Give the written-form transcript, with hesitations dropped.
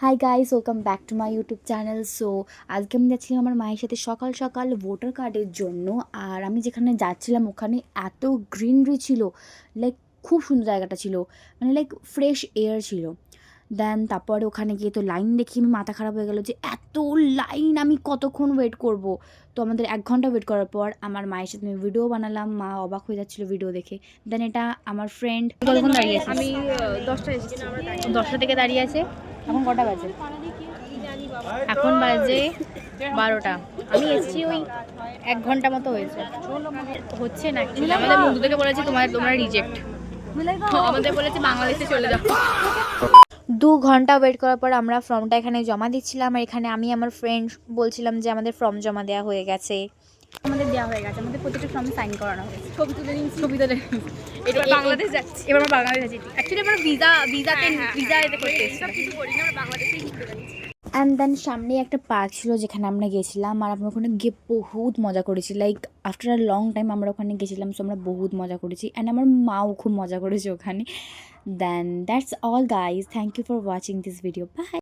Hi guys, welcome back to my YouTube channel. So আজকে আমি যাচ্ছিলাম আমার মায়ের সাথে সকাল সকাল ভোটার কার্ডের জন্য। আর আমি যেখানে যাচ্ছিলাম ওখানে এত গ্রিনারি ছিল, লাইক খুব সুন্দর জায়গাটা ছিল, মানে লাইক ফ্রেশ এয়ার ছিল। দেন তারপরে ওখানে গিয়ে তো লাইন দেখি আমি মাথা খারাপ হয়ে গেলো যে এত লাইন, আমি কতক্ষণ ওয়েট করব। তো আমাদের 1 ঘন্টা ওয়েট করার পর আমার মায়ের সাথে আমি ভিডিও বানালাম। মা অবাক হয়ে যাচ্ছিলো ভিডিও দেখে। দেন এটা আমার ফ্রেন্ড কতক্ষণ দাঁড়িয়ে আছে, আমি 10টা এসেছি। 10টা থেকে দাঁড়িয়ে আছে। এখন কটা বাজে? এখন বাজে 12টা। আমি এসেছি ওই 1 ঘন্টা মতো হয়েছে। হচ্ছে না, আমাদের বন্ধু থেকে বলেছে তোমরা রিজেক্ট, আমাদের বলেছে বাংলাদেশে চলে যাও। 2 ঘন্টা ওয়েট করার পর আমরা ফর্মটা এখানে জমা দিচ্ছিলাম। আর এখানে আমি আমার ফ্রেন্ড বলছিলাম যে আমাদের ফর্ম জমা দেওয়া হয়ে গেছে। আমাদের দেওয়া হয়ে গেছে, আমাদের প্রত্যেকটা ফর্মে সাইন করানো হয়েছে। ছবি তুলে এটা বাংলাদেশ যাচ্ছি। এবার আমরা বাংলাদেশ যাচ্ছি। অ্যাকচুয়ালি আমরা ভিসা এতে করতে সব কিছু করি না, আমরা বাংলাদেশেই ঘুরতে যাচ্ছি। অ্যান্ড দেন সামনে একটা পার্ক ছিল যেখানে আমরা গেছিলাম। আর আমরা ওখানে গিয়ে বহুত মজা করেছি, like after a long time আমরা ওখানে গেছিলাম। সো আমরা বহুত মজা করেছি, অ্যান্ড আমার মাও খুব মজা করেছে ওখানে। Then that's all guys, thank you for watching this video, by.